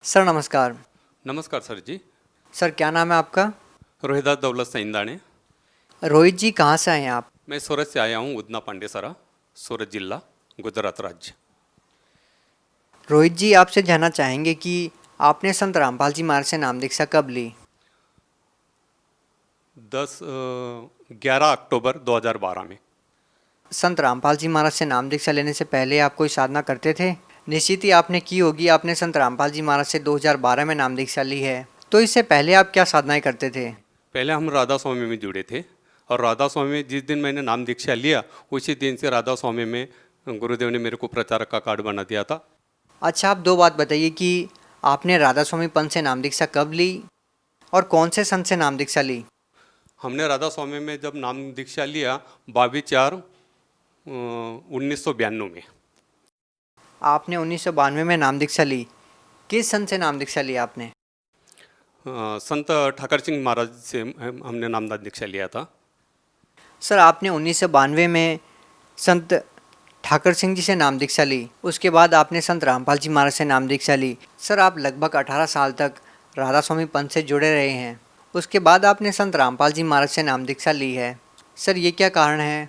Sir नमस्कार। नमस्कार sir जी। Sir क्या नाम है आपका? रोहिदास दौलत सईंदाणे। रोहित जी कहाँ से आए हैं आप? मैं सूरत से आया हूँ, उदना पांडेसरा, सूरत जिला, गुजरात राज्य। रोहित जी आपसे जानना चाहेंगे कि आपने संत रामपाल जी महाराज से नाम दीक्षा कब ली? 11 अक्टूबर 2012 में। संत रामपाल जी महाराज से नाम दीक्षा लेने से पहले आप कोई साधना करते थे? निश्चित ही आपने की होगी। आपने संत रामपाल जी महाराज से 2012 में नाम दीक्षा ली है, तो इससे पहले आप क्या साधनाएं करते थे? पहले हम राधा स्वामी में जुड़े थे, और राधा स्वामी में जिस दिन मैंने नाम दीक्षा लिया उसी दिन से राधा स्वामी में गुरुदेव ने मेरे को प्रचारक का कार्ड बना दिया था। अच्छा, आप दो बात बताइए कि आपने राधा स्वामी पंथ से नाम दीक्षा कब ली और कौन से संत से नाम दीक्षा ली? हमने राधा स्वामी में जब नाम दीक्षा लिया 22/4/1992 में। आपने 1992 में नाम दीक्षा ली। किस संत से नाम दीक्षा ली आपने? संत ठाकर सिंह महाराज से हमने नामदान दीक्षा लिया था। सर आपने 1992 में संत ठाकर सिंह जी से नाम दीक्षा ली, उसके बाद आपने संत रामपाल जी महाराज से नाम दीक्षा ली। सर आप लगभग 18 साल तक राधा स्वामी पंथ से जुड़े रहे हैं, उसके बाद आपने संत रामपाल जी महाराज से नाम दीक्षा ली है। सर ये क्या कारण है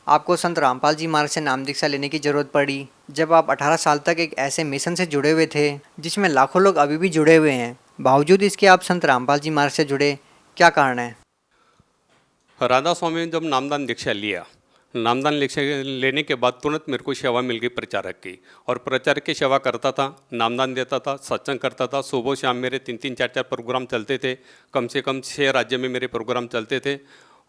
आपको संत रामपाल जी महाराज से नाम दीक्षा लेने की ज़रूरत पड़ी, जब आप 18 साल तक एक ऐसे मिशन से जुड़े हुए थे जिसमें लाखों लोग अभी भी जुड़े हुए हैं, बावजूद इसके आप संत रामपाल जी महाराज से जुड़े, क्या कारण है? राधा स्वामी ने जब नामदान दीक्षा लिया, नामदान दीक्षा लेने के बाद तुरंत मेरे को सेवा मिल गई प्रचारक की, और प्रचारक की सेवा करता था, नामदान देता था, सत्संग करता था। सुबह शाम मेरे 3-3 4-4 प्रोग्राम चलते थे, कम से कम 6 राज्य में मेरे प्रोग्राम चलते थे।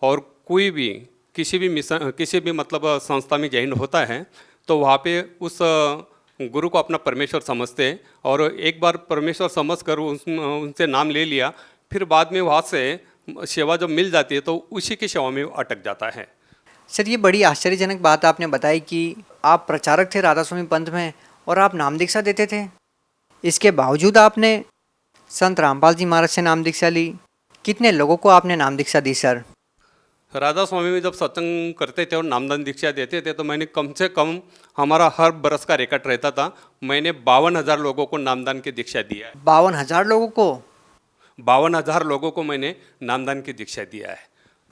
और कोई भी किसी भी मिशन, किसी भी मतलब संस्था में जॉइन होता है तो वहाँ पे उस गुरु को अपना परमेश्वर समझते हैं, और एक बार परमेश्वर समझ कर उनसे नाम ले लिया, फिर बाद में वहाँ से सेवा जब मिल जाती है तो उसी की सेवा में अटक जाता है। सर ये बड़ी आश्चर्यजनक बात आपने बताई कि आप प्रचारक थे राधा स्वामी पंथ में और आप नाम दीक्षा देते थे, इसके बावजूद आपने संत रामपाल जी महाराज से नाम दीक्षा ली। कितने लोगों को आपने नाम दीक्षा दी सर? राधा स्वामी में जब सत्संग करते थे और नामदान दीक्षा देते थे तो मैंने कम से कम, हमारा हर बरस का रिकॉर्ड रहता था, मैंने 52,000 लोगों को नामदान की दीक्षा दिया है। 52,000 लोगों को? 52,000 लोगों को मैंने नामदान की दीक्षा दिया है।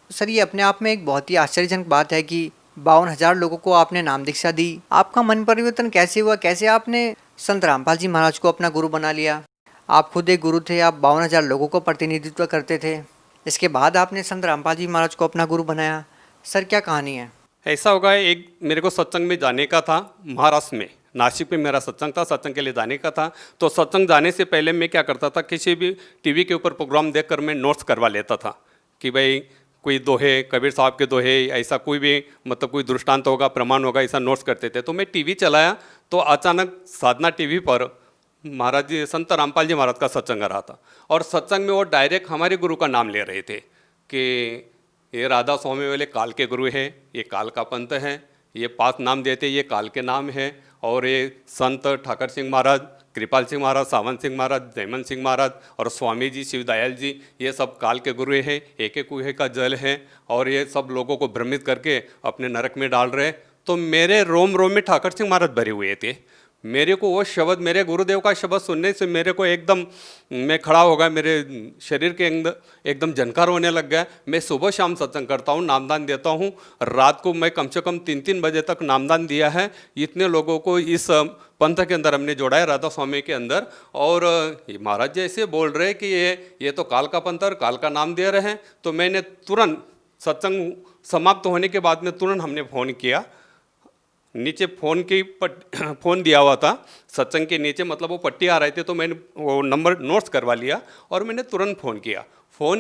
सर ये अपने आप में एक बहुत ही आश्चर्यजनक बात है कि 52,000 लोगों को आपने नाम दीक्षा दी। आपका मन परिवर्तन कैसे हुआ? कैसे आपने संत रामपाल जी महाराज को अपना गुरु बना लिया? आप खुद एक गुरु थे, आप 52,000 लोगों को प्रतिनिधित्व करते थे, इसके बाद आपने संत रामपाल जी महाराज को अपना गुरु बनाया। सर क्या कहानी है? ऐसा होगा, एक मेरे को सत्संग में जाने का था, महाराष्ट्र में, नासिक में मेरा सत्संग था, सत्संग के लिए जाने का था। तो सत्संग जाने से पहले मैं क्या करता था, किसी भी टीवी के ऊपर प्रोग्राम देखकर मैं नोट्स करवा लेता था कि भाई कोई दोहे, कबीर साहब के दोहे, ऐसा कोई भी मतलब कोई दृष्टांत होगा, प्रमाण होगा, ऐसा नोट्स करते थे। तो मैं टीवी चलाया तो अचानक साधना टीवी पर महाराज जी, संत रामपाल जी महाराज का सत्संग आ रहा था, और सत्संग में वो डायरेक्ट हमारे गुरु का नाम ले रहे थे कि ये राधा स्वामी वाले काल के गुरु हैं, ये काल का पंथ है, ये 5 नाम देते, ये काल के नाम है, और ये संत ठाकर सिंह महाराज, कृपाल सिंह महाराज, सावन सिंह महाराज, जयमन सिंह महाराज और स्वामी जी, शिवदयाल जी, ये सब काल के गुरु हैं, एक एक कुएं का जल है, और ये सब लोगों को भ्रमित करके अपने नरक में डाल रहे। तो मेरे रोम रोम में ठाकर सिंह महाराज भरे हुए थे। मेरे को वो शब्द, मेरे गुरुदेव का शब्द सुनने से मेरे को एकदम, मैं खड़ा हो गया, मेरे शरीर के अंदर एकदम झनकार होने लग गया। मैं सुबह शाम सत्संग करता हूँ, नामदान देता हूँ, रात को मैं कम से कम 3-3 बजे तक नामदान दिया है। इतने लोगों को इस पंथ के अंदर हमने जोड़ा है, राधा स्वामी के अंदर। और ये महाराज जी ऐसे बोल रहे हैं कि ये तो काल का पंथ और काल का नाम दे रहे हैं। तो मैंने तुरंत सत्संग समाप्त होने के बाद में तुरंत हमने फ़ोन किया, नीचे फ़ोन दिया हुआ था सत्संग के नीचे, मतलब वो पट्टी आ रहे थे, तो मैंने वो नंबर नोट्स करवा लिया और मैंने तुरंत फ़ोन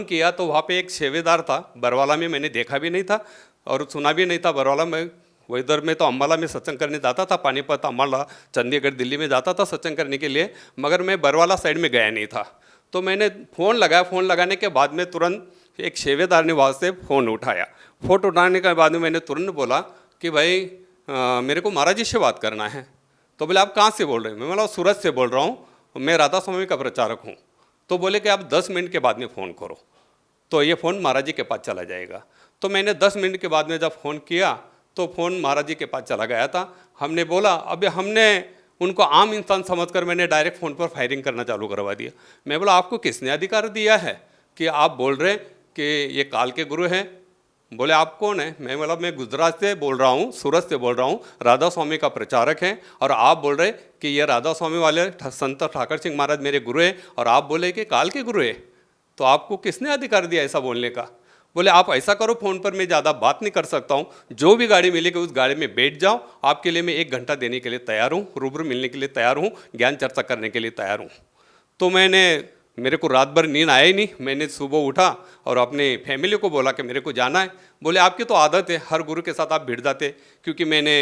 किया तो वहाँ पे एक सेवेदार था, बरवाला में, मैंने देखा भी नहीं था और सुना भी नहीं था। बरवाला में, वो इधर में तो अम्बाला में सत्संग करने जाता था, पानीपत, अम्बाला, चंडीगढ़, दिल्ली में जाता था सत्संग करने के लिए, मगर मैं बरवाला साइड में गया नहीं था। तो मैंने फ़ोन लगाया, फ़ोन लगाने के बाद में तुरंत एक सेवेदार ने वहाँ से फ़ोन उठाया। फ़ोन उठाने के बाद में मैंने तुरंत बोला कि भाई मेरे को महाराज जी से बात करना है। तो बोले आप कहाँ से बोल रहे हैं? मैं बोला सूरत से बोल रहा हूँ, मैं राधा स्वामी का प्रचारक हूँ। तो बोले कि आप 10 मिनट के बाद में फ़ोन करो तो ये फ़ोन महाराज जी के पास चला जाएगा। तो मैंने 10 मिनट के बाद में जब फ़ोन किया तो फ़ोन महाराज जी के पास चला गया था। हमने बोला, अब हमने उनको आम इंसान समझकर मैंने डायरेक्ट फ़ोन पर फायरिंग करना चालू करवा दिया। मैं बोला आपको किसने अधिकार दिया है कि आप बोल रहे कि ये काल के गुरु हैं? बोले आप कौन है? मैं बोला मैं गुजरात से बोल रहा हूँ, सूरत से बोल रहा हूँ, राधा स्वामी का प्रचारक हैं, और आप बोल रहे कि ये राधा स्वामी वाले संत ठाकर सिंह महाराज मेरे गुरु हैं, और आप बोले कि काल के गुरु है, तो आपको किसने अधिकार दिया ऐसा बोलने का? बोले आप ऐसा करो, फ़ोन पर मैं ज़्यादा बात नहीं कर सकता हूँ, जो भी गाड़ी मिलेगी उस गाड़ी में बैठ जाओ, आपके लिए मैं 1 घंटा देने के लिए तैयार हूँ, रूबरू मिलने के लिए तैयार हूँ, ज्ञान चर्चा करने के लिए तैयार हूँ। तो मेरे को रात भर नींद आया ही नहीं। मैंने सुबह उठा और अपने फैमिली को बोला कि मेरे को जाना है। बोले आपकी तो आदत है, हर गुरु के साथ आप भिड़ जाते, क्योंकि मैंने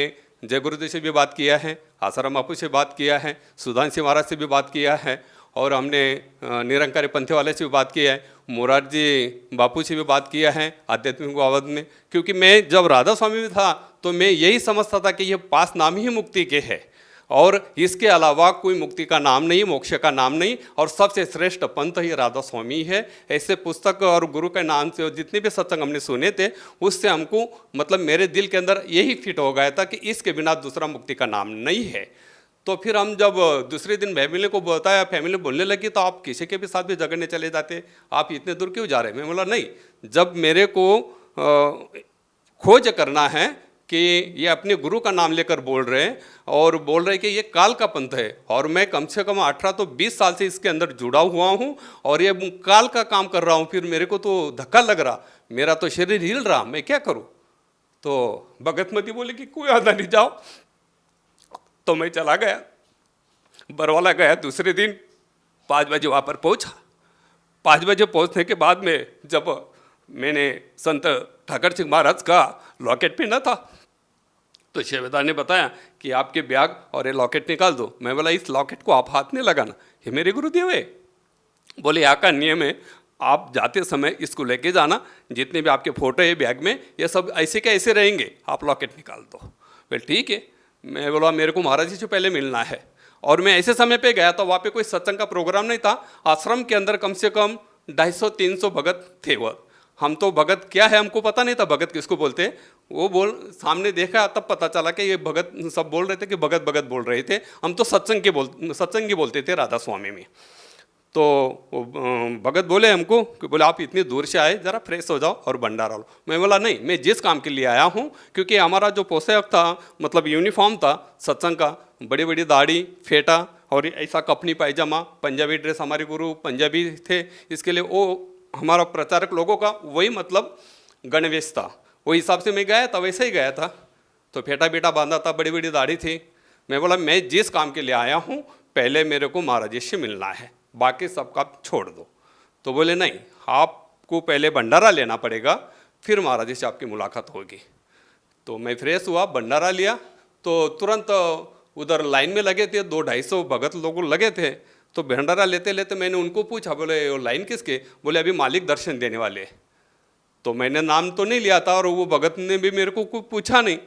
जय गुरुदेव से भी बात किया है, आसाराम बापू से बात किया है, सुधांशु महाराज से भी बात किया है, और हमने निरंकारी पंथी वाले से भी बात किया है, मोरारजी बापू से भी बात किया है आध्यात्मिक बाबत में। क्योंकि मैं जब राधा स्वामी में था तो मैं यही समझता था कि ये 5 नाम ही मुक्ति के है, और इसके अलावा कोई मुक्ति का नाम नहीं, मोक्ष का नाम नहीं, और सबसे श्रेष्ठ पंथ ही राधा स्वामी है। ऐसे पुस्तक और गुरु के नाम से जितने भी सत्संग हमने सुने थे, उससे हमको मतलब मेरे दिल के अंदर यही फिट हो गया था कि इसके बिना दूसरा मुक्ति का नाम नहीं है। तो फिर हम जब दूसरे दिन फैमिली को बताया, फैमिली बोलने लगी तो आप किसी के भी साथ भी झगड़ने चले जाते, आप इतने दूर क्यों जा रहे हैं? मैं बोला नहीं, जब मेरे को खोज करना है कि ये अपने गुरु का नाम लेकर बोल रहे हैं और बोल रहे हैं कि ये काल का पंथ है, और मैं कम से कम 18 तो 20 साल से इसके अंदर जुड़ा हुआ हूँ और ये काल का काम कर रहा हूँ, फिर मेरे को तो धक्का लग रहा, मेरा तो शरीर हिल रहा, मैं क्या करूँ? तो भगतमती बोले कि कोई आधा नहीं, जाओ। तो मैं चला गया, बरवाला गया। दूसरे दिन 5 बजे वहाँ पर पहुँचा। 5 बजे पहुँचने के बाद में जब मैंने संत ठाकर सिंह महाराज का लॉकेट पहना था, तो शेवेदार ने बताया कि आपके बैग और ये लॉकेट निकाल दो। मैं बोला इस लॉकेट को आप हाथ नहीं लगाना, ये मेरे गुरुदेव है। बोले यहाँ का नियम है, आप जाते समय इसको लेके जाना, जितने भी आपके फोटो है बैग में, ये सब ऐसे के ऐसे रहेंगे, आप लॉकेट निकाल दो। बोले ठीक है। मैं बोला मेरे को महाराज जी से पहले मिलना है, और मैं ऐसे समय पे गया था, वहाँ पे कोई सत्संग का प्रोग्राम नहीं था। आश्रम के अंदर कम से कम 250-300 भगत थे। वो हम तो भगत क्या है हमको पता नहीं था, भगत किसको बोलते। वो सामने देखा तब पता चला कि ये भगत सब बोल रहे थे कि भगत भगत बोल रहे थे। हम तो सत्संगी बोलते थे राधा स्वामी में। तो भगत बोले हमको कि बोले आप इतनी दूर से आए, ज़रा फ्रेश हो जाओ और भंडारा लो। मैं बोला नहीं, मैं जिस काम के लिए आया हूँ, क्योंकि हमारा जो पोशाक था मतलब यूनिफॉर्म था सत्संग का, बड़ी बड़ी दाढ़ी, फेटा और ऐसा कपनी पायजामा, पंजाबी ड्रेस, हमारे गुरु पंजाबी थे, इसके लिए वो हमारा प्रचारक लोगों का वही मतलब गणवेश था। वही हिसाब से मैं गया था, वैसे ही गया था। तो फेटा बेटा बांधा था, बड़ी बड़ी दाढ़ी थी। मैं बोला मैं जिस काम के लिए आया हूँ, पहले मेरे को महाराज जी से मिलना है, बाकी सबका छोड़ दो। तो बोले नहीं, आपको पहले भंडारा लेना पड़ेगा, फिर महाराज जी से आपकी मुलाकात होगी। तो मैं फ्रेश हुआ, भंडारा लिया, तो तुरंत उधर लाइन में लगे थे, 200-250 भगत लोग लगे थे। तो भंडारा लेते लेते मैंने उनको पूछा, बोले वो लाइन किसके? बोले अभी मालिक दर्शन देने वाले। तो मैंने नाम तो नहीं लिया था, और वो भगत ने भी मेरे को कुछ पूछा नहीं,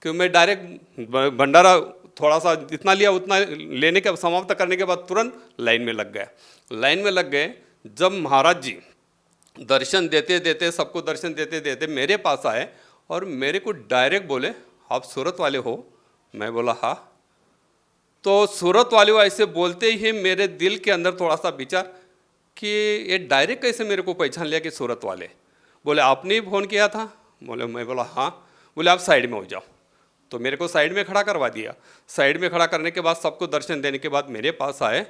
कि मैं डायरेक्ट भंडारा थोड़ा सा जितना लिया उतना लेने के समाप्त करने के बाद तुरंत लाइन में लग गया। लाइन में लग गए। जब महाराज जी दर्शन देते देते, सबको दर्शन देते देते मेरे पास आए और मेरे को डायरेक्ट बोले आप सूरत वाले हो? मैं बोला हाँ। तो सूरत वाले हो ऐसे बोलते ही मेरे दिल के अंदर थोड़ा सा विचार कि ये डायरेक्ट कैसे मेरे को पहचान लिया कि सूरत वाले। बोले आपने ही फ़ोन किया था? बोले मैं बोला हाँ। बोले आप साइड में हो जाओ। तो मेरे को साइड में खड़ा करवा दिया। साइड में खड़ा करने के बाद सबको दर्शन देने के बाद मेरे पास आए।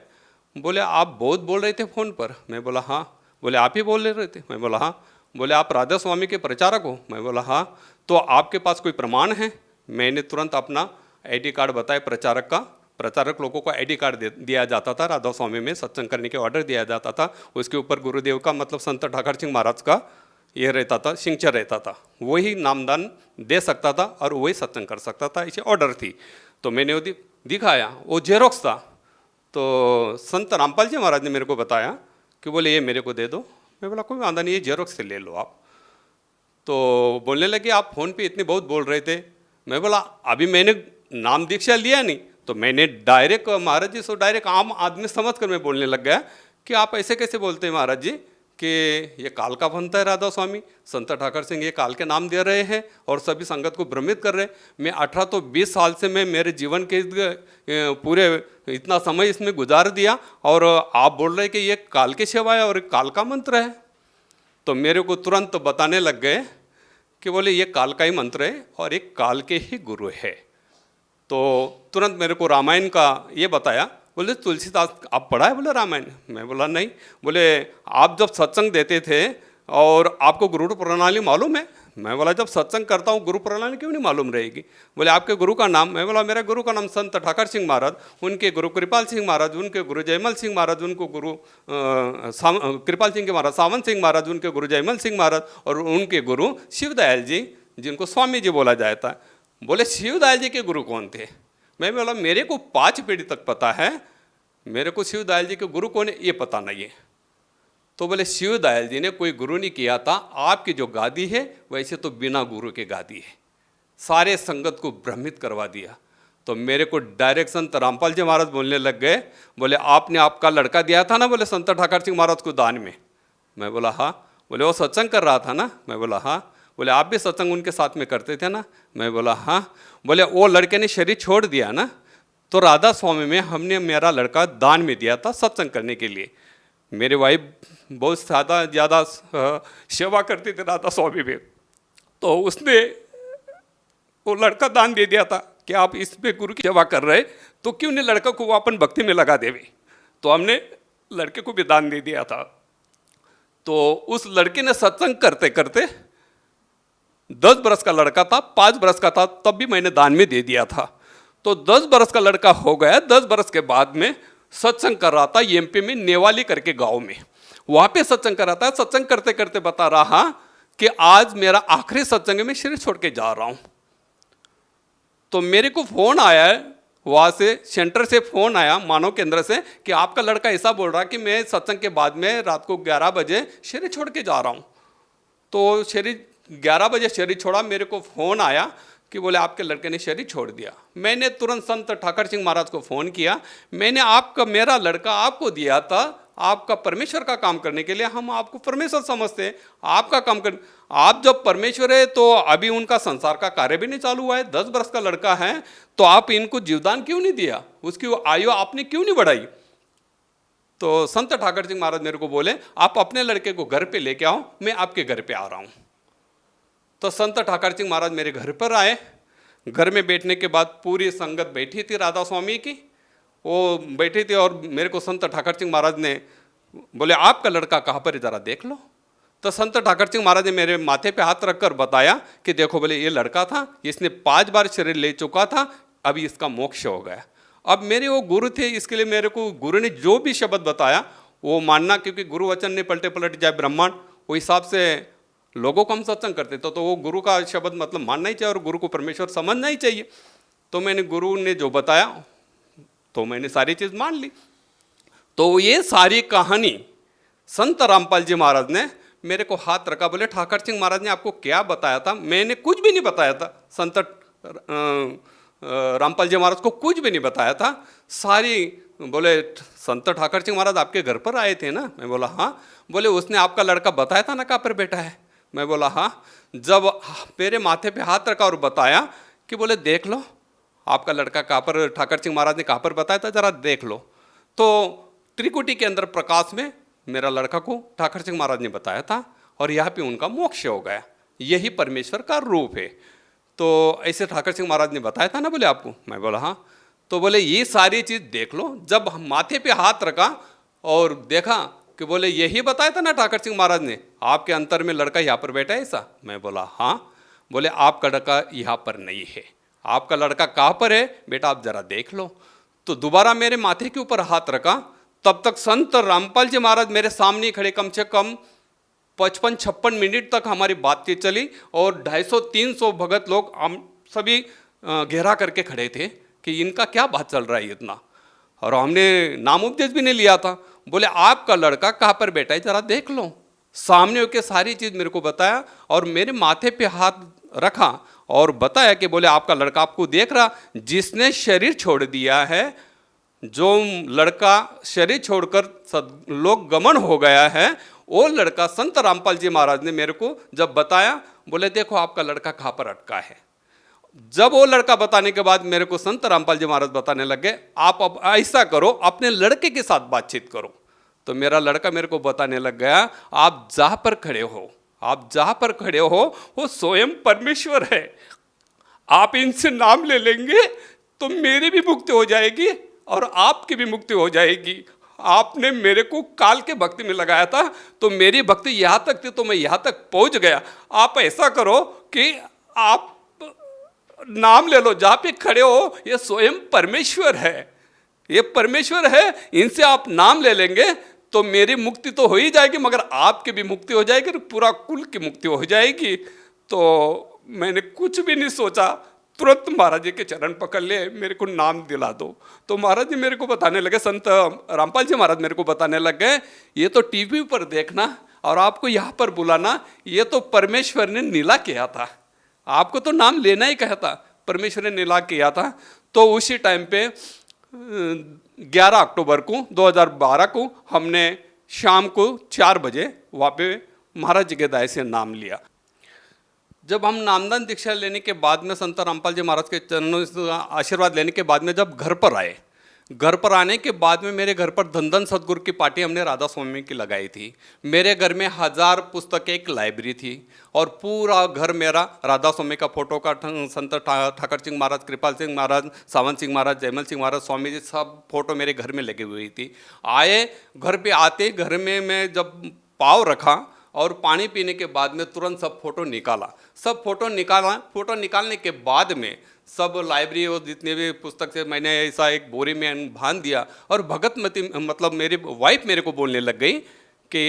बोले आप बहुत बोल रहे थे फ़ोन पर? मैं बोला हाँ। बोले आप ही बोल रहे थे? मैं बोला हाँ। बोले आप राधा स्वामी के प्रचारक हो? मैं बोला हाँ। तो आपके पास कोई प्रमाण है? मैंने तुरंत अपना ID कार्ड बताया प्रचारक का। प्रचारक लोगों को ID कार्ड दिया जाता था, राधा स्वामी में सत्संग करने के ऑर्डर दिया जाता था। उसके ऊपर गुरुदेव का मतलब संत ठाकर सिंह महाराज का ये रहता था, सिग्नेचर रहता था। वही नामदान दे सकता था और वही सत्संग कर सकता था, इसे ऑर्डर थी। तो मैंने वो दिखाया, वो जेरोक्स था। तो संत रामपाल जी महाराज ने मेरे को बताया कि बोले ये मेरे को दे दो। मैं बोला कोई वादा नहीं, ये जेरोक्स से ले लो आप। तो बोलने लगे आप फ़ोन पे इतने बहुत बोल रहे थे। मैं बोला अभी मैंने नाम दीक्षा लिया नहीं, तो मैंने डायरेक्ट महाराज जी से डायरेक्ट आम आदमी समझ कर मैं बोलने लग गया कि आप ऐसे कैसे बोलते हैं महाराज जी कि ये काल का बनता है राधा स्वामी, संत ठाकर सिंह ये काल के नाम दे रहे हैं और सभी संगत को भ्रमित कर रहे हैं। मैं 18 तो 20 साल से मैं मेरे जीवन के पूरे इतना समय इसमें गुजार दिया और आप बोल रहे कि ये काल की सेवा है और काल का मंत्र है। तो मेरे को तुरंत बताने लग गए कि बोले ये काल का ही मंत्र है और एक काल के ही गुरु है। तो तुरंत मेरे को रामायण का ये बताया। बोले तुलसीदास आप पढ़ा है? बोले रामायण। मैं बोला नहीं। बोले आप जब सत्संग देते थे और आपको गुरु प्रणाली मालूम है? मैं बोला जब सत्संग करता हूँ गुरु प्रणाली क्यों नहीं मालूम रहेगी। बोले आपके गुरु का नाम? मैं बोला मेरा गुरु का नाम संत ठाकर सिंह महाराज, उनके गुरु कृपाल सिंह महाराज, उनके गुरु जयमल सिंह महाराज, उनको गुरु कृपाल सिंह के महाराज सावन सिंह महाराज, उनके गुरु जयमल सिंह महाराज और उनके गुरु शिवदयाल जी जिनको स्वामी जी बोला जाता है। बोले शिवदयाल जी के गुरु कौन थे? मैं बोला मेरे को 5 पीढ़ी तक पता है, मेरे को शिवदयाल जी के गुरु कौन है ये पता नहीं है। तो बोले शिवदयाल जी ने कोई गुरु नहीं किया था, आपकी जो गादी है वैसे तो बिना गुरु के गादी है। सारे संगत को भ्रमित करवा दिया। तो मेरे को डायरेक्ट संत रामपाल जी महाराज बोलने लग गए। बोले आपने आपका लड़का दिया था ना बोले संत ठाकर सिंह महाराज को दान में। मैं बोला हाँ। बोले वो सत्संग कर रहा था ना? मैं बोला हाँ। बोले आप भी सत्संग उनके साथ में करते थे ना? मैं बोला हाँ। बोले वो लड़के ने शरीर छोड़ दिया ना, तो राधा स्वामी में हमने मेरा लड़का दान में दिया था सत्संग करने के लिए। मेरे वाइफ बहुत ज़्यादा सेवा करती थी राधा स्वामी में, तो उसने वो लड़का दान दे दिया था कि आप इस पे गुरु की सेवा कर रहे तो क्यों नहीं लड़का को वो अपन भक्ति में लगा देवे। तो हमने लड़के को भी दान दे दिया था। तो उस लड़के ने सत्संग करते करते 10 बरस का लड़का था, 5 बरस का था तब भी मैंने दान में दे दिया था। तो 10 बरस का लड़का हो गया। 10 बरस के बाद में सत्संग कर रहा था एमपी में नेवाली करके गांव में, वहां पे सत्संग कर रहा था। सत्संग करते करते बता रहा कि आज मेरा आखिरी सत्संग है, मैं शरीर छोड़ के जा रहा हूं। तो मेरे को फोन आया है वहां से, सेंटर से फोन आया मानव केंद्र से कि आपका लड़का ऐसा बोल रहा कि मैं सत्संग के बाद में रात को 11 बजे शरीर छोड़ के जा रहा हूं। तो शरीर 11 बजे शरीर छोड़ा, मेरे को फोन आया कि बोले आपके लड़के ने शरीर छोड़ दिया। मैंने तुरंत संत ठाकर सिंह महाराज को फ़ोन किया। मैंने मेरा लड़का आपको दिया था आपका परमेश्वर का काम करने के लिए, हम आपको परमेश्वर समझते हैं, आपका काम कर, आप जब परमेश्वर है तो अभी उनका संसार का कार्य भी नहीं चालू हुआ है, 10 वर्ष का लड़का है, तो आप इनको जीवदान क्यों नहीं दिया, उसकी आयु आपने क्यों नहीं बढ़ाई। तो संत ठाकर सिंह महाराज मेरे को बोले आप अपने लड़के को घर पे लेके आओ, मैं आपके घर पे आ रहा हूँ। तो संत ठाकर सिंह महाराज मेरे घर पर आए। घर में बैठने के बाद पूरी संगत बैठी थी राधा स्वामी की, वो बैठी थी और मेरे को संत ठाकर सिंह महाराज ने बोले आपका लड़का कहाँ पर है ज़रा देख लो। तो संत ठाकर सिंह महाराज ने मेरे माथे पे हाथ रखकर बताया कि देखो बोले ये लड़का था, इसने 5 बार शरीर ले चुका था, अभी इसका मोक्ष हो गया। अब मेरे वो गुरु थे, इसके लिए मेरे को गुरु ने जो भी शब्द बताया वो मानना, क्योंकि गुरु वचन ने पलटे पलट जाए ब्रह्मांड, वो हिसाब से लोगों को हम सत्संग करते तो वो गुरु का शब्द मतलब मानना ही चाहिए और गुरु को परमेश्वर समझना ही चाहिए। तो मैंने गुरु ने जो बताया तो मैंने सारी चीज़ मान ली। तो ये सारी कहानी संत रामपाल जी महाराज ने मेरे को हाथ रखा, बोले ठाकर सिंह महाराज ने आपको क्या बताया था। मैंने कुछ भी नहीं बताया था, संत रामपाल जी महाराज को कुछ भी नहीं बताया था। सारी बोले संत ठाकर सिंह महाराज आपके घर पर आए थे ना? मैं बोला हाँ। बोले उसने आपका लड़का बताया था ना कहाँ पर बैठा है? मैं बोला हाँ। जब मेरे माथे पे हाथ रखा और बताया कि बोले देख लो आपका लड़का कहाँ पर, ठाकर सिंह महाराज ने कहाँ पर बताया था जरा देख लो। तो त्रिकुटी के अंदर प्रकाश में मेरा लड़का को ठाकर सिंह महाराज ने बताया था और यहाँ पे उनका मोक्ष हो गया, यही परमेश्वर का रूप है। तो ऐसे ठाकर सिंह महाराज ने बताया था ना बोले आपको? मैं बोला हाँ। तो बोले ये सारी चीज़ देख लो। जब माथे पे हाथ रखा और देखा कि बोले यही बताया था ना ठाकर सिंह महाराज ने, आपके अंतर में लड़का यहाँ पर बैठा है ऐसा? मैं बोला हाँ। बोले आपका लड़का यहाँ पर नहीं है, आपका लड़का कहाँ पर है बेटा आप जरा देख लो। तो दोबारा मेरे माथे के ऊपर हाथ रखा। तब तक संत रामपाल जी महाराज मेरे सामने खड़े, कम से कम 55-56 मिनट तक हमारी बातचीत चली और 250-300 भगत लोग हम सभी घेरा करके खड़े थे कि इनका क्या बात चल रहा है इतना। और हमने नाम उपदेश भी नहीं लिया था। बोले आपका लड़का कहाँ पर बैठा है जरा देख लो। सामने होकर सारी चीज़ मेरे को बताया और मेरे माथे पे हाथ रखा और बताया कि बोले आपका लड़का आपको देख रहा, जिसने शरीर छोड़ दिया है जो लड़का शरीर छोड़कर लोक गमन हो गया है, वो लड़का संत रामपाल जी महाराज ने मेरे को जब बताया, बोले देखो आपका लड़का कहाँ पर अटका है। जब वो लड़का बताने के बाद मेरे को संत रामपाल जी महाराज बताने लगे, आप अब ऐसा करो, अपने लड़के के साथ बातचीत करो। तो मेरा लड़का मेरे को बताने लग गया, आप जहाँ पर खड़े हो, आप जहाँ पर खड़े हो वो स्वयं परमेश्वर है, आप इनसे नाम ले लेंगे तो मेरी भी मुक्ति हो जाएगी और आपकी भी मुक्ति हो जाएगी। आपने मेरे को काल के भक्ति में लगाया था तो मेरी भक्ति यहाँ तक थी तो मैं यहाँ तक पहुँच गया। आप ऐसा करो कि आप नाम ले लो, जहाँ पे खड़े हो ये स्वयं परमेश्वर है, ये परमेश्वर है, इनसे आप नाम ले लेंगे तो मेरी मुक्ति तो हो ही जाएगी, मगर आपकी भी मुक्ति हो जाएगी और पूरा कुल की मुक्ति हो जाएगी। तो मैंने कुछ भी नहीं सोचा, तुरंत महाराज जी के चरण पकड़ लिए, मेरे को नाम दिला दो। तो महाराज जी मेरे को बताने लगे, संत रामपाल जी महाराज मेरे को बताने लग गए, ये तो टीवी पर देखना और आपको यहाँ पर बुलाना, ये तो परमेश्वर ने नीला किया था, आपको तो नाम लेना ही कहा था, परमेश्वर ने नीला किया था। तो उसी टाइम पे 11 अक्टूबर को 2012 को हमने शाम को 4 बजे वहाँ पे महाराज जी के दाय से नाम लिया। जब हम नामदान दीक्षा लेने के बाद में संत रामपाल जी महाराज के चरणों से आशीर्वाद लेने के बाद में जब घर पर आए, घर पर आने के बाद में मेरे घर पर धन धन सतगुरु की पार्टी हमने राधा स्वामी की लगाई थी। मेरे घर में 1000 पुस्तकें, एक लाइब्रेरी थी और पूरा घर मेरा राधा स्वामी का फोटो का, संत ठाकर सिंह महाराज, कृपाल सिंह महाराज, सावंत सिंह महाराज, जयमल सिंह महाराज, स्वामी जी, सब फोटो मेरे घर में लगी हुई थी। आए घर पे आते घर में मैं जब पाँव रखा और पानी पीने के बाद में तुरंत सब फोटो निकाला, सब फोटो निकाला। फोटो निकालने के बाद में सब लाइब्रेरी और जितने भी पुस्तक से मैंने ऐसा एक बोरी में बांध दिया और भगतमती मतलब मेरी वाइफ मेरे को बोलने लग गई कि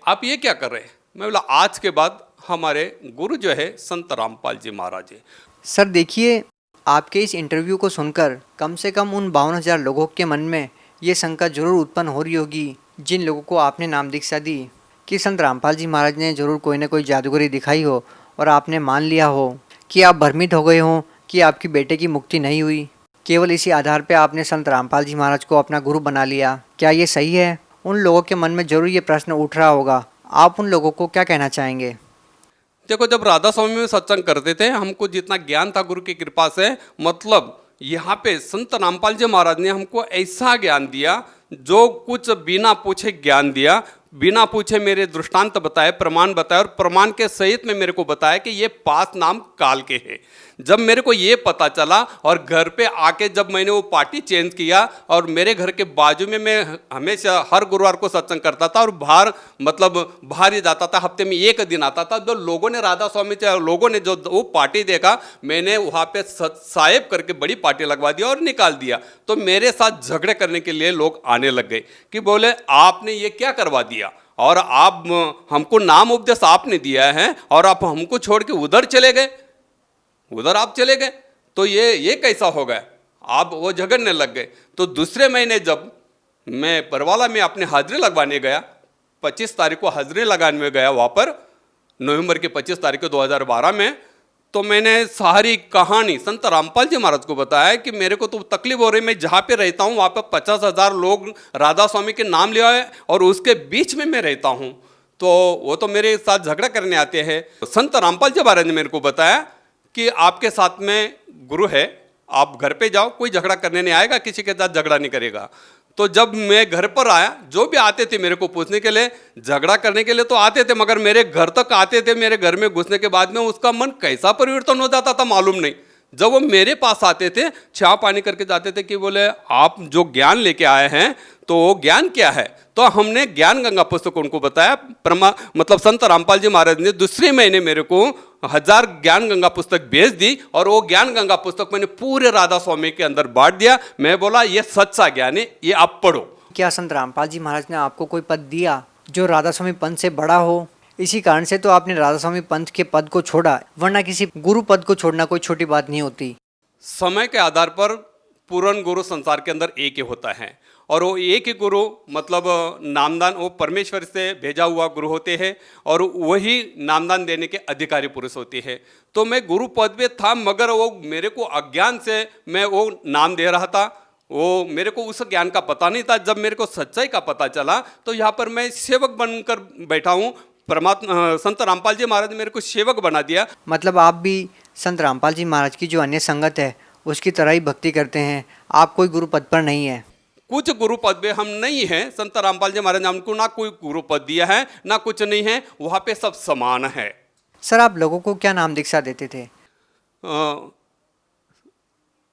आप ये क्या कर रहे हैं। मैं बोला आज के बाद हमारे गुरु जो है संत रामपाल जी महाराज है। सर देखिए, आपके इस इंटरव्यू को सुनकर कम से कम उन 52,000 लोगों के मन में ये शंका जरूर उत्पन्न हो रही होगी, जिन लोगों को आपने नाम दीक्षा दी कि संत रामपाल जी महाराज ने जरूर कोई ना कोई जादूगरी दिखाई हो और आपने मान लिया हो, कि आप भ्रमित हो गए हों कि आपकी बेटे की मुक्ति नहीं हुई। केवल इसी आधार पे आपने संत रामपाल जी महाराज को अपना गुरु बना लिया। क्या ये सही है? उन लोगों के मन में जरूर ये प्रश्न उठ रहा होगा, आप उन लोगों को क्या कहना चाहेंगे? देखो, जब राधा स्वामी में सत्संग करते थे, हमको जितना ज्ञान था गुरु की कृपा से, मतलब यहाँ पे संत रामपाल जी महाराज ने हमको ऐसा ज्ञान दिया, जो कुछ बिना पूछे ज्ञान दिया, बिना पूछे मेरे दृष्टांत बताए, प्रमाण बताए और प्रमाण के सहित में मेरे को बताया कि ये 5 नाम काल के हैं। जब मेरे को ये पता चला और घर पे आके जब मैंने वो पार्टी चेंज किया और मेरे घर के बाजू में मैं हमेशा हर गुरुवार को सत्संग करता था और बाहर ही जाता था, हफ्ते में 1 दिन आता था। जो लोगों ने राधा स्वामी लोगों ने जो वो पार्टी देखा, मैंने वहाँ पे साहेब करके बड़ी पार्टी लगवा दिया और निकाल दिया। तो मेरे साथ झगड़े करने के लिए लोग आने लग गए कि बोले आपने ये क्या करवा दिया और आप हमको नाम उपदेश आपने दिया है और आप हमको छोड़ के उधर चले गए, उधर आप चले गए, तो ये कैसा हो गया। आप वो झगड़ने लग गए। तो दूसरे महीने जब मैं परवाला में अपने हाजिरी लगवाने गया, 25 तारीख को हाजिरी लगाने गया वहाँ पर, नवंबर की 25 तारीख को 2012 में, तो मैंने सारी कहानी संत रामपाल जी महाराज को बताया कि मेरे को तो तकलीफ हो रही, मैं जहाँ पे रहता हूँ वहाँ पे 50,000 लोग राधा स्वामी के नाम लिया है और उसके बीच में मैं रहता हूँ, तो वो तो मेरे साथ झगड़ा करने आते हैं। संत रामपाल जी महाराज ने मेरे को बताया कि आपके साथ में गुरु है, आप घर पे जाओ, कोई झगड़ा करने नहीं आएगा, किसी के साथ झगड़ा नहीं करेगा। तो जब मैं घर पर आया, जो भी आते थे मेरे को पूछने के लिए, झगड़ा करने के लिए तो आते थे, मगर मेरे घर तक आते थे, मेरे घर में घुसने के बाद में उसका मन कैसा परिवर्तन हो जाता था मालूम नहीं। जब वो मेरे पास आते थे, चाय पानी करके जाते थे कि बोले आप जो ज्ञान लेके आए हैं तो वो ज्ञान क्या है। तो हमने ज्ञान गंगा पुस्तक उनको बताया, मतलब संत रामपाल जी महाराज ने दूसरे महीने मेरे को 1000 ज्ञान गंगा पुस्तक भेज दी और वो ज्ञान गंगा पुस्तक मैंने पूरे राधा स्वामी के अंदर बांट दिया। मैं बोला ये सच्चा ज्ञान है, ये आप पढ़ो। क्या संत रामपाल जी महाराज ने आपको कोई पद दिया जो राधा स्वामी पंथ से बड़ा हो? इसी कारण से तो आपने राधा स्वामी पंथ के पद को छोड़ा, वरना किसी गुरु पद को छोड़ना कोई छोटी बात नहीं होती। समय के आधार पर पूर्ण गुरु संसार के अंदर एक ही होता है और वो एक ही गुरु मतलब नामदान वो परमेश्वर से भेजा हुआ गुरु होते हैं और वही नामदान देने के अधिकारी पुरुष होते हैं। तो मैं गुरु पद पे था, मगर वो मेरे को अज्ञान से मैं वो नाम दे रहा था, वो मेरे को उस ज्ञान का पता नहीं था। जब मेरे को सच्चाई का पता चला तो यहाँ पर मैं सेवक बनकर बैठा हूँ। परमात्मा संत रामपाल जी महाराज ने मेरे को सेवक बना दिया। मतलब आप भी संत रामपाल जी महाराज की जो अन्य संगत है उसकी तरह ही भक्ति करते हैं, आप कोई गुरु पद पर नहीं है? कुछ गुरु पद पे हम नहीं हैं। संत रामपाल जी महाराज ने हमको ना कोई गुरु पद दिया है ना कुछ नहीं है, वहाँ पे सब समान है। सर आप लोगों को क्या नाम दीक्षा देते थे?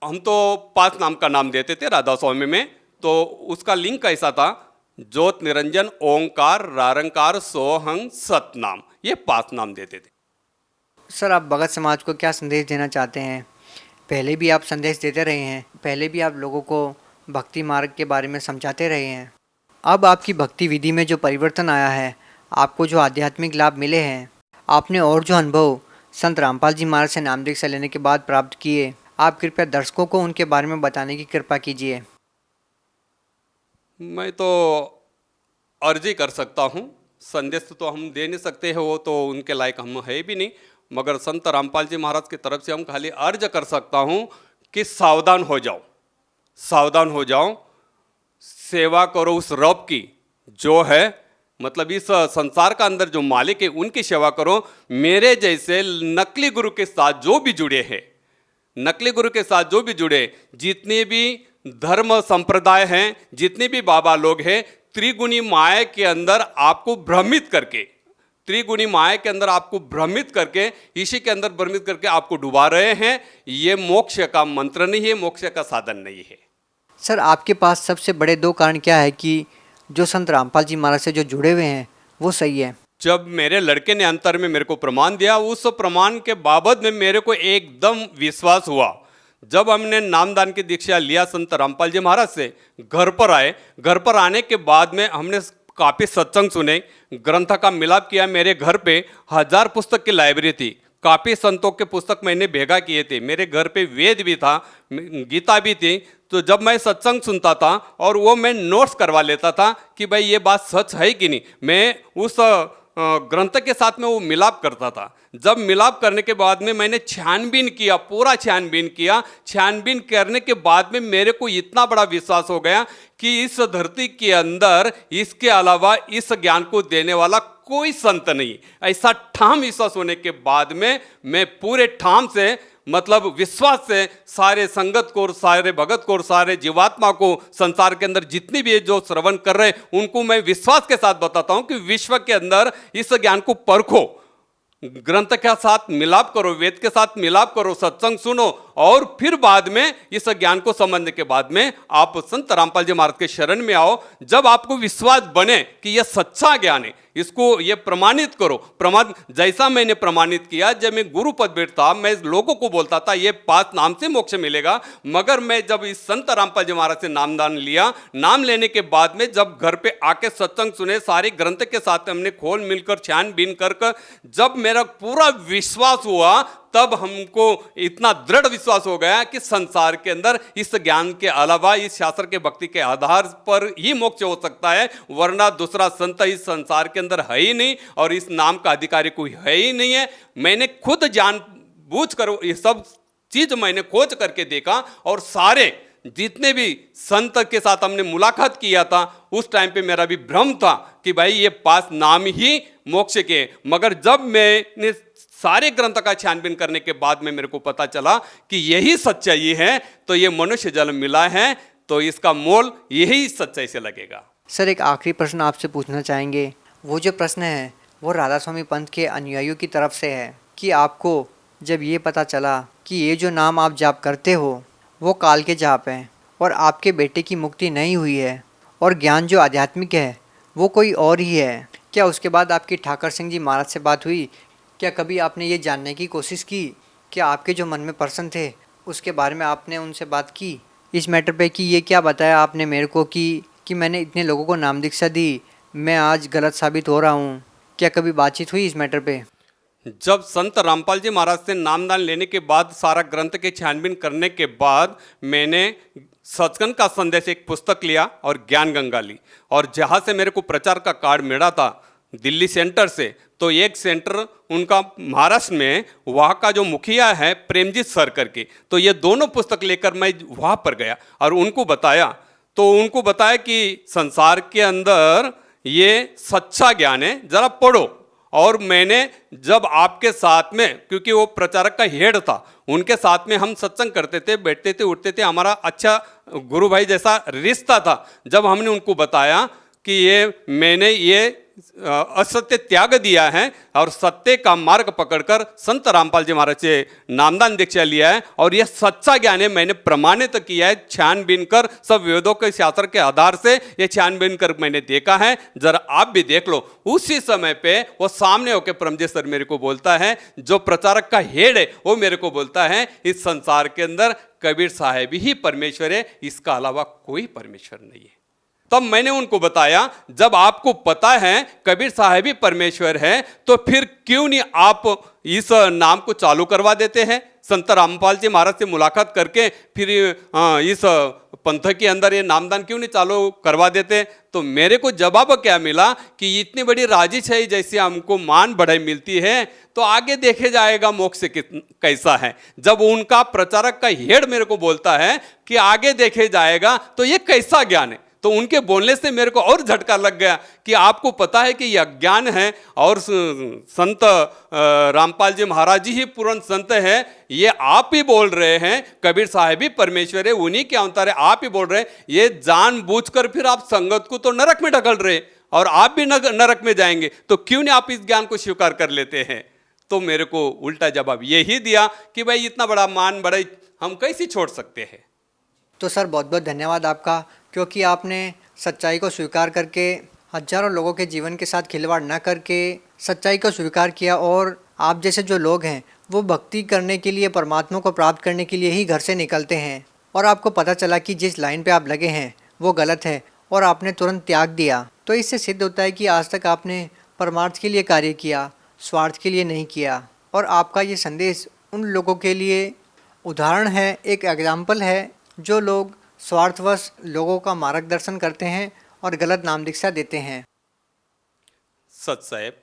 हम तो 5 नाम का नाम देते थे राधा स्वामी में। तो उसका लिंक ऐसा था, ज्योत निरंजन ओंकार रारंकार सोहंग सतनाम, ये 5 नाम देते थे। सर आप भगत समाज को क्या संदेश देना चाहते हैं? पहले भी आप संदेश देते रहे हैं, पहले भी आप लोगों को भक्ति मार्ग के बारे में समझाते रहे हैं। अब आपकी भक्ति विधि में जो परिवर्तन आया है, आपको जो आध्यात्मिक लाभ मिले हैं, आपने और जो अनुभव संत रामपाल जी महाराज से नाम दीक्षा लेने के बाद प्राप्त किए, आप कृपया दर्शकों को उनके बारे में बताने की कृपा कीजिए। मैं तो अर्जी कर सकता हूँ, संदेश तो हम दे नहीं सकते हैं, वो तो उनके लायक हम है भी नहीं। मगर संत रामपाल जी महाराज की तरफ से हम खाली अर्ज कर सकता हूँ कि सावधान हो जाओ, सावधान हो जाओ, सेवा करो उस रब की जो है, मतलब इस संसार का अंदर जो मालिक है उनकी सेवा करो। मेरे जैसे नकली गुरु के साथ जो भी जुड़े हैं, नकली गुरु के साथ जो भी जुड़े, जितने भी धर्म संप्रदाय हैं, जितने भी बाबा लोग हैं, त्रिगुणी माया के अंदर आपको भ्रमित करके, त्रिगुणी माया के अंदर आपको भ्रमित करके, इसी के अंदर भ्रमित करके आपको डुबा रहे हैं। ये मोक्ष का मंत्र नहीं है, मोक्ष का साधन नहीं है। सर आपके पास सबसे बड़े 2 कारण क्या है कि जो संत रामपाल जी महाराज से जो जुड़े हुए हैं वो सही है? जब मेरे लड़के ने अंतर में मेरे को प्रमाण दिया, उस प्रमाण के बाबत में मेरे को एकदम विश्वास हुआ। जब हमने नामदान की दीक्षा लिया संत रामपाल जी महाराज से, घर पर आए, घर पर आने के बाद में हमने काफ़ी सत्संग सुने, ग्रंथ का मिलाप किया। मेरे घर पे 1000 पुस्तक की लाइब्रेरी थी, काफ़ी संतों के पुस्तक मैंने भेगा किए थे। मेरे घर पे वेद भी था, गीता भी थी। तो जब मैं सत्संग सुनता था और वो मैं नोट्स करवा लेता था कि भाई ये बात सच है कि नहीं, मैं उस ग्रंथ के साथ में वो मिलाप करता था। जब मिलाप करने के बाद में मैंने छानबीन किया, पूरा छानबीन किया। छानबीन करने के बाद में मेरे को इतना बड़ा विश्वास हो गया कि इस धरती के अंदर इसके अलावा इस ज्ञान को देने वाला कोई संत नहीं। ऐसा ठाम विश्वास होने के बाद में मैं पूरे ठाम से, मतलब विश्वास से, सारे संगत को, सारे भगत को, सारे जीवात्मा को, संसार के अंदर जितनी भी जो श्रवण कर रहे हैं उनको मैं विश्वास के साथ बताता हूं कि विश्व के अंदर इस ज्ञान को परखो, ग्रंथ के साथ मिलाप करो, वेद के साथ मिलाप करो, सत्संग सुनो, और फिर बाद में इस ज्ञान को समझने के बाद में आप संत रामपाल जी महाराज के शरण में आओ। जब आपको विश्वास बने कि यह सच्चा ज्ञान है, इसको ये प्रमाणित करो। प्रमाण जैसा मैंने प्रमाणित किया, जब मैं गुरु पद बैठता, मैं लोगों को बोलता था ये 5 नाम से मोक्ष मिलेगा। मगर मैं जब इस संत रामपाल जी महाराज से नामदान लिया, नाम लेने के बाद में जब घर पे आके सत्संग सुने, सारे ग्रंथ के साथ हमने खोल मिलकर छानबीन कर जब मेरा पूरा विश्वास हुआ, तब हमको इतना दृढ़ विश्वास हो गया कि संसार के अंदर इस ज्ञान के अलावा, इस शास्त्र के भक्ति के आधार पर ही मोक्ष हो सकता है, वरना दूसरा संत इस संसार के अंदर है ही नहीं और इस नाम का अधिकारी कोई है ही नहीं है। मैंने खुद जानबूझ कर ये सब चीज मैंने खोज करके देखा, और सारे जितने भी संत के साथ हमने मुलाकात किया था, उस टाइम पे मेरा भी भ्रम था कि भाई ये 5 नाम ही मोक्ष के। मगर जब मैंने सारे ग्रंथ का छानबीन करने के बाद में मेरे को पता चला कि यही सच्चाई है, तो ये मनुष्य जन्म मिला है, तो इसका मोल यही सच्चाई से लगेगा। सर एक आखिरी प्रश्न आपसे पूछना चाहेंगे। वो जो प्रश्न है वो राधा स्वामी पंथ के अनुयायियों की तरफ से है कि आपको जब ये पता चला कि ये जो नाम आप जाप करते हो वो काल के जाप हैं और आपके बेटे की मुक्ति नहीं हुई है और ज्ञान जो आध्यात्मिक है वो कोई और ही है, क्या उसके बाद आपकी ठाकर सिंह जी महाराज से बात हुई? क्या कभी आपने ये जानने की कोशिश की कि आपके जो मन में प्रश्न थे उसके बारे में आपने उनसे बात की इस मैटर पे कि ये क्या बताया आपने मेरे को कि मैंने इतने लोगों को नाम दीक्षा दी, मैं आज गलत साबित हो रहा हूँ? क्या कभी बातचीत हुई इस मैटर पे? जब संत रामपाल जी महाराज से नामदान लेने के बाद, सारा ग्रंथ के छानबीन करने के बाद, मैंने सचखंड का संदेश एक पुस्तक लिया और ज्ञान गंगा ली, और जहाँ से मेरे को प्रचार का कार्ड मिला था, दिल्ली सेंटर से, तो एक सेंटर उनका महाराष्ट्र में, वहाँ का जो मुखिया है प्रेमजीत सर करके, तो ये दोनों पुस्तक लेकर मैं वहाँ पर गया और उनको बताया। तो उनको बताया कि संसार के अंदर ये सच्चा ज्ञान है, जरा पढ़ो। और मैंने जब आपके साथ में, क्योंकि वो प्रचारक का हेड था, उनके साथ में हम सत्संग करते थे, बैठते थे, उठते थे, हमारा अच्छा गुरु भाई जैसा रिश्ता था। जब हमने उनको बताया कि ये मैंने ये असत्य त्याग दिया है और सत्य का मार्ग पकड़कर संत रामपाल जी महाराज से नामदान दीक्षा लिया है और यह सच्चा ज्ञान है, मैंने प्रमाणित किया है छानबीन कर, सब वेदों के शास्त्र के आधार से ये छानबीन कर मैंने देखा है, जरा आप भी देख लो। उसी समय पे वो सामने होकर परमजीत सर मेरे को बोलता है, जो प्रचारक का हेड है वो मेरे को बोलता है, इस संसार के अंदर कबीर साहब ही परमेश्वर है, इसका अलावा कोई परमेश्वर नहीं है। तब मैंने उनको बताया, जब आपको पता है कबीर साहब ही परमेश्वर है, तो फिर क्यों नहीं आप इस नाम को चालू करवा देते हैं, संत रामपाल जी महाराज से मुलाकात करके फिर इस पंथ के अंदर ये नामदान क्यों नहीं चालू करवा देते। तो मेरे को जवाब क्या मिला कि इतनी बड़ी राजिश है, जैसे हमको मान बढ़ाई मिलती है, तो आगे देखे जाएगा मोक्ष कैसा है। जब उनका प्रचारक का हेड मेरे को बोलता है कि आगे देखे जाएगा, तो ये कैसा ज्ञान है। तो उनके बोलने से मेरे को और झटका लग गया कि आपको पता है कि यह ज्ञान है और संत रामपाल जी महाराज जी ही पूर्ण संत है, ये आप ही बोल रहे हैं, कबीर साहब ही परमेश्वर है, उन्हीं के अवतार है, आप ही बोल रहे हैं, ये जानबूझकर फिर आप संगत को तो नरक में ढकल रहे और आप भी नरक में जाएंगे, तो क्यों नहीं आप इस ज्ञान को स्वीकार कर लेते हैं। तो मेरे को उल्टा जवाब यही दिया कि भाई इतना बड़ा मान बड़ाई हम कैसे छोड़ सकते हैं। तो सर बहुत बहुत धन्यवाद आपका, क्योंकि आपने सच्चाई को स्वीकार करके हजारों लोगों के जीवन के साथ खिलवाड़ न करके सच्चाई को स्वीकार किया। और आप जैसे जो लोग हैं वो भक्ति करने के लिए, परमात्मा को प्राप्त करने के लिए ही घर से निकलते हैं, और आपको पता चला कि जिस लाइन पे आप लगे हैं वो गलत है और आपने तुरंत त्याग दिया। तो इससे सिद्ध होता है कि आज तक आपने परमार्थ के लिए कार्य किया, स्वार्थ के लिए नहीं किया। और आपका ये संदेश उन लोगों के लिए उदाहरण है, एक एग्जाम्पल है, जो लोग स्वार्थवश लोगों का मार्गदर्शन करते हैं और गलत नाम दीक्षा देते हैं। सच साहेब,